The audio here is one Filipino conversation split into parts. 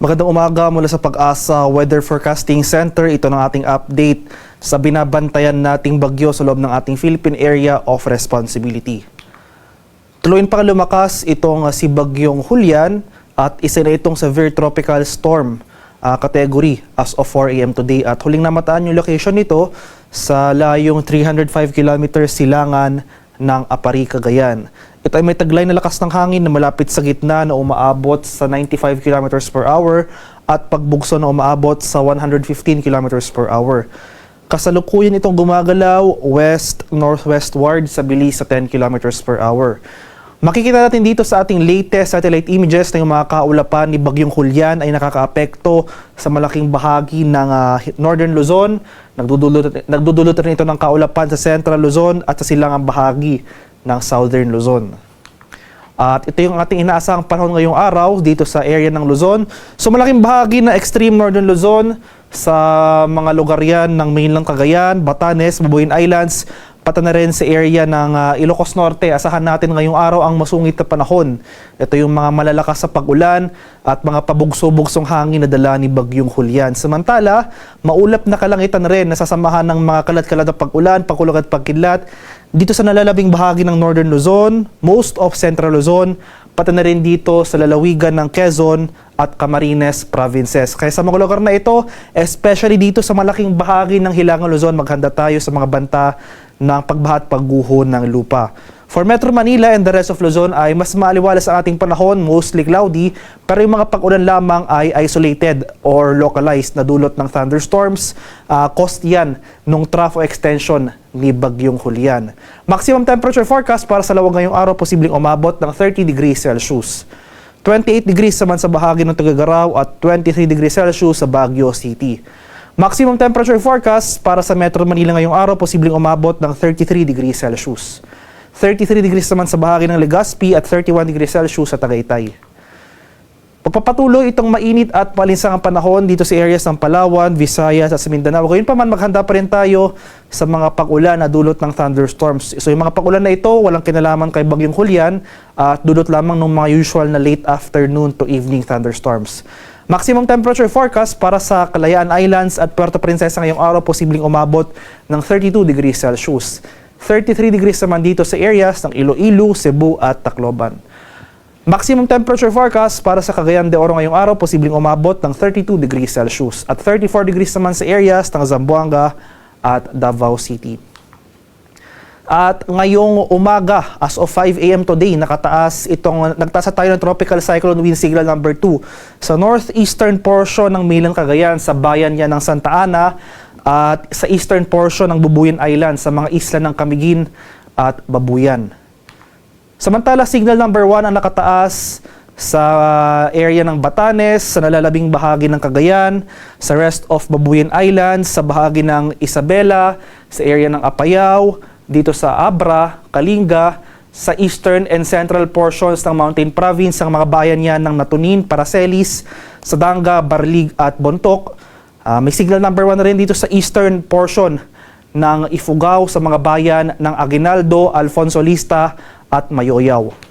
Magandang umaga mula sa Pag-asa Weather Forecasting Center. Ito ng ating update sa binabantayan nating bagyo sa loob ng ating Philippine Area of Responsibility. Tuluyan pang lumakas itong si Bagyong Julian at isa na itong severe tropical storm category as of 4 a.m. today. At huling namataan yung location nito sa layong 305 km silangan ng Apari, Cagayan. Ito ay may taglay na lakas ng hangin na malapit sa gitna na umaabot sa 95 km per hour at pagbugso na umaabot sa 115 km per hour. Kasalukuyan itong gumagalaw west-northwestward sa bilis sa 10 km per hour. Makikita natin dito sa ating latest satellite images na yung mga kaulapan ni Bagyong Julian ay nakakaapekto sa malaking bahagi ng Northern Luzon. Nagdudulot rin ito ng kaulapan sa Central Luzon at sa silangang bahagi ng Southern Luzon. At ito yung ating inaasahang panahon ngayong araw dito sa area ng Luzon. So malaking bahagi na extreme Northern Luzon sa mga lugar yan ng mainland Cagayan, Batanes, Babuyan Islands, pati na rin sa area ng Ilocos Norte. Asahan natin ngayong araw ang masungit na panahon. Ito yung mga malalakas sa pag-ulan at mga pabugso-bugsong hangin na dala ni Bagyong Julian. Samantala, maulap na kalangitan rin nasasamahan ng mga kalat-kalat na pag-ulan, pagkulog at pagkidlat dito sa nalalabing bahagi ng Northern Luzon, most of Central Luzon, pati na rin dito sa lalawigan ng Quezon at Camarines provinces. Kaya sa mga lugar na ito, especially dito sa malaking bahagi ng Hilangang Luzon, maghanda tayo sa mga banta ng pagbaha at pagguho ng lupa. For Metro Manila and the rest of Luzon ay mas maaliwalas ang ating panahon, mostly cloudy, pero yung mga pag-ulan lamang ay isolated or localized na dulot ng thunderstorms. Cost yan nung trough extension ni Bagyong Julian. Maximum temperature forecast para sa lawag ngayong araw, posibleng umabot ng 30 degrees Celsius. 28 degrees naman sa bahagi ng Tuguegarao at 23 degrees Celsius sa Baguio City. Maximum temperature forecast para sa Metro Manila ngayong araw, posibleng umabot ng 33 degrees Celsius. 33 degrees naman sa bahagi ng Legazpi at 31 degrees Celsius sa Tagaytay. Pagpapatuloy itong mainit at malinsangang panahon dito sa areas ng Palawan, Visayas at Mindanao. Gayun pa man, maghanda pa rin tayo sa mga pag-ulan na dulot ng thunderstorms. So yung mga pag-ulan na ito, walang kinalaman kay Bagyong Julian at dulot lamang ng mga usual na late afternoon to evening thunderstorms. Maximum temperature forecast para sa Kalayaan Islands at Puerto Princesa ngayong araw, posibleng umabot ng 32 degrees Celsius. 33 degrees naman dito sa areas ng Iloilo, Cebu at Tacloban. Maximum temperature forecast para sa Cagayan de Oro ngayong araw, posibleng umabot ng 32 degrees Celsius at 34 degrees naman sa areas ng Zamboanga at Davao City. At ngayong umaga, as of 5 a.m. today, nagtaas tayo ng tropical cyclone wind signal number 2 sa northeastern portion ng mainland Cagayan, sa bayan yan ng Santa Ana, at sa eastern portion ng Babuyan Island, sa mga isla ng Camiguin at Babuyan. Samantala, signal number 1 ang nakataas sa area ng Batanes, sa nalalabing bahagi ng Cagayan, sa rest of Babuyan Islands, sa bahagi ng Isabela, sa area ng Apayao, dito sa Abra, Kalinga, sa eastern and central portions ng Mountain Province, ang mga bayan yan ng Natunin, Paracelis, Sadanga, Barlig at Bontoc. May signal number 1 na rin dito sa eastern portion ng Ifugao, sa mga bayan ng Aguinaldo, Alfonso Lista at Mayoyaw.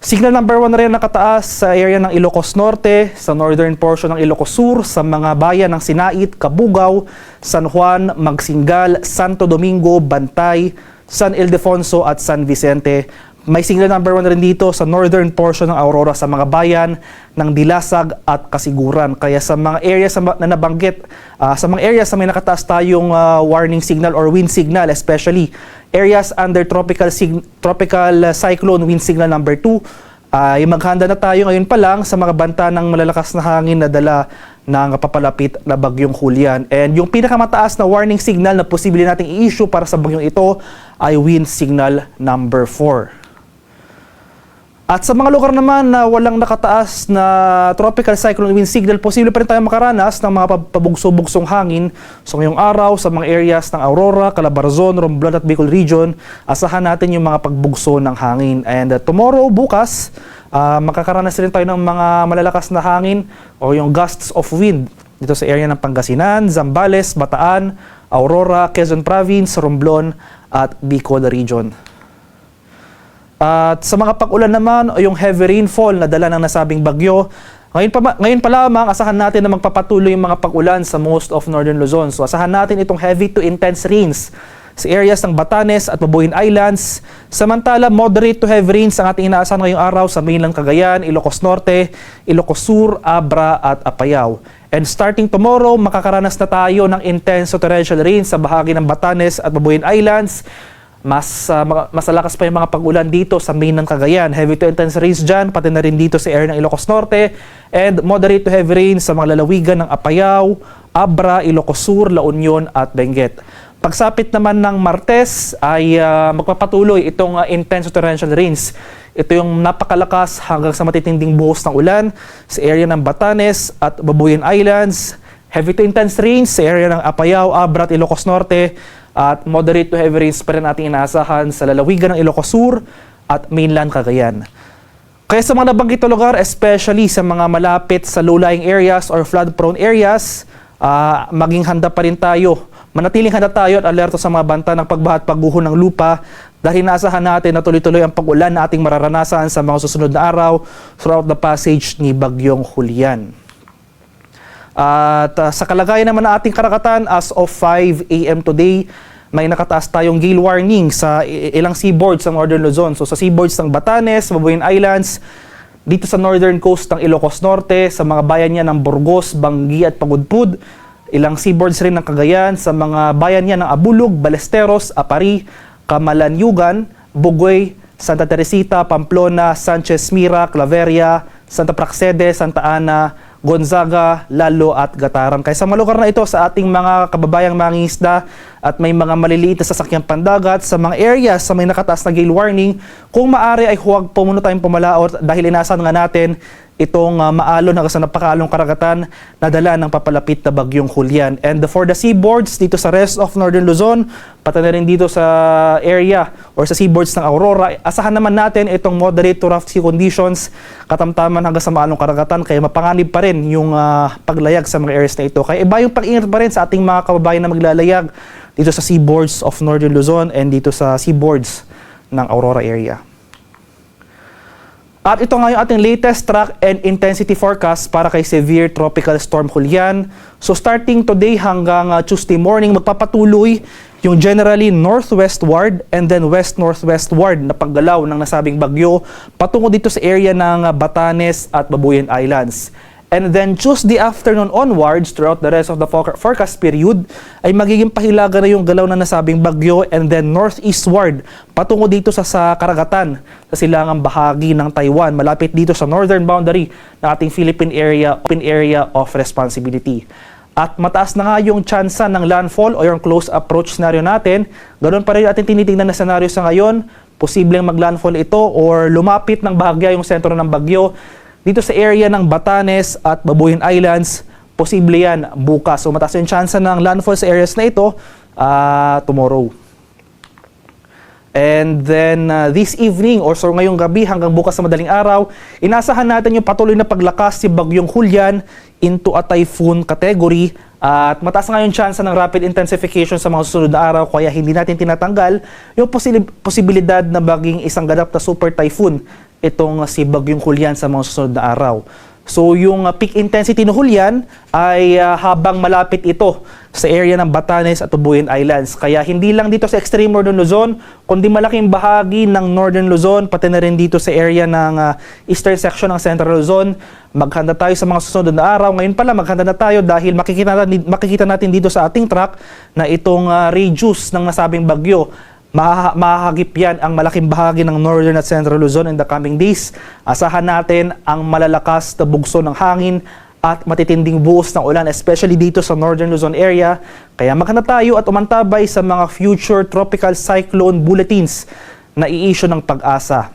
Signal number 1 na rin nakataas sa area ng Ilocos Norte, sa northern portion ng Ilocos Sur, sa mga bayan ng Sinait, Cabugao, San Juan, Magsingal, Santo Domingo, Bantay, San Ildefonso at San Vicente. May signal number 1 rin dito sa northern portion ng Aurora, sa mga bayan ng Dilasag at Kasiguran. Kaya sa mga areas na nabanggit, sa mga areas na may nakataas tayong warning signal or wind signal, especially areas under tropical cyclone wind signal number 2, maghanda na tayo ngayon pa lang sa mga banta ng malalakas na hangin na dala ng papalapit na Bagyong Julian. And yung pinakamataas na warning signal na posible nating i-issue para sa bagyong ito ay wind signal number 4. At sa mga lugar naman na walang nakataas na tropical cyclone wind signal, posible pa rin tayo makaranas ng mga pabugso-bugsong hangin. So ngayong araw, sa mga areas ng Aurora, Calabarzon, Romblon at Bicol Region, asahan natin yung mga pagbugso ng hangin. And tomorrow, bukas, makakaranas rin tayo ng mga malalakas na hangin o yung gusts of wind dito sa area ng Pangasinan, Zambales, Bataan, Aurora, Quezon Province, Romblon at Bicol Region. At sa mga pag-ulan naman o yung heavy rainfall na dala ng nasabing bagyo, Ngayon pa lamang, asahan natin na magpapatuloy yung mga pag-ulan sa most of northern Luzon. So asahan natin itong heavy to intense rains sa areas ng Batanes at Babuyan Islands. Samantala, moderate to heavy rains ang ating inaasahan ngayong araw sa mainland Cagayan, Ilocos Norte, Ilocos Sur, Abra at Apayao. And starting tomorrow, makakaranas na tayo ng intense to torrential rains sa bahagi ng Batanes at Babuyan Islands. Mas malakas pa yung mga pag-ulan dito sa mainland Cagayan. Heavy to intense rains dyan, pati na rin dito sa area ng Ilocos Norte. And moderate to heavy rains sa mga lalawigan ng Apayao, Abra, Ilocos Sur, La Union at Benguet. Pagsapit naman ng Martes ay magpapatuloy itong intense torrential rains. Ito yung napakalakas hanggang sa matitinding buhos ng ulan sa area ng Batanes at Babuyan Islands. Heavy to intense rains sa area ng Apayao, Abra at Ilocos Norte. At moderate to heavy rains pa rin natin inaasahan sa lalawigan ng Ilocos Sur at mainland Cagayan. Kaya sa mga nabanggit na lugar, especially sa mga malapit sa low-lying areas or flood-prone areas, maging handa pa rin tayo. Manatiling handa tayo at alerto sa mga banta ng pagbaha at pagguho ng lupa dahil inaasahan natin na tuloy-tuloy ang pag-ulan na ating mararanasan sa mga susunod na araw throughout the passage ni Bagyong Julian. At sa kalagayan naman ng ating karagatan, as of 5 a.m. today, may nakataas tayong gale warning sa ilang seaboards ng Northern Luzon. So sa seaboards ng Batanes, Babuyan Islands, dito sa northern coast ng Ilocos Norte, sa mga bayan niya ng Burgos, Bangi at Pagudpud, ilang seaboards rin ng Cagayan, sa mga bayan niya ng Abulug, Balesteros, Apari, Camalanyugan, Bugoy, Santa Teresita, Pamplona, Sanchez Mira, Claveria, Santa Praxede, Santa Ana, Gonzaga, Lalo at Gataran. Kaya sa mga lugar na ito, sa ating mga kababayang mangingisda at may mga maliliit na sasakyang pandagat, sa mga areas sa may nakataas na gale warning, kung maaari ay huwag po muna tayong pumalaot dahil inaasahan nga natin itong maalon hanggang sa napakaalong karagatan na dala ng papalapit na Bagyong Julian. And for the seaboards dito sa rest of Northern Luzon, pati na rin dito sa area or sa seaboards ng Aurora, asahan naman natin itong moderate to rough sea conditions, katamtaman hanggang sa maalong karagatan, kaya mapanganib pa rin yung paglayag sa mga areas na ito. Kaya iba yung pag-ingat pa rin sa ating mga kababayan na maglalayag dito sa seaboards of Northern Luzon and dito sa seaboards ng Aurora area. At ito nga yung ating latest track and intensity forecast para kay Severe Tropical Storm Julian. So starting today hanggang Tuesday morning, magpapatuloy yung generally northwestward and then west-northwestward na paggalaw ng nasabing bagyo patungo dito sa area ng Batanes at Babuyan Islands. And then Tuesday afternoon onwards, throughout the rest of the forecast period, ay magiging pahilaga na yung galaw na nasabing bagyo and then northeastward, patungo dito sa karagatan, sa silangang bahagi ng Taiwan, malapit dito sa northern boundary ng ating Philippine area of responsibility. At mataas na nga yung tsansa ng landfall o yung close approach scenario natin. Ganoon pa rin ating tinitingnan na scenario sa ngayon, posibleng mag-landfall ito or lumapit ng bahagya yung sentro ng bagyo dito sa area ng Batanes at Babuyan Islands, posible yan bukas. So mataas yung chance ng landfall sa areas na ito tomorrow. And then this evening or so ngayong gabi hanggang bukas sa madaling araw, inasahan natin yung patuloy na paglakas si Bagyong Julian into a typhoon category. At mataas nga yung chance ng rapid intensification sa mga susunod na araw, kaya hindi natin tinatanggal yung posibilidad na maging isang ganap na super typhoon itong si Bagyong Julian sa mga susunod na araw. So yung peak intensity ng Julian ay habang malapit ito sa area ng Batanes at Babuyan Islands. Kaya hindi lang dito sa extreme northern Luzon, kundi malaking bahagi ng northern Luzon, pati na rin dito sa area ng eastern section ng central Luzon. Maghanda tayo sa mga susunod na araw. Ngayon pala maghanda na tayo dahil makikita natin dito sa ating track na itong radius ng nasabing bagyo, mahahagip yan ang malaking bahagi ng northern at central Luzon in the coming days. Asahan natin ang malalakas na bugso ng hangin at matitinding buhos ng ulan, especially dito sa northern Luzon area. Kaya maghanda tayo at umantabay sa mga future tropical cyclone bulletins na i-issue ng Pag-asa.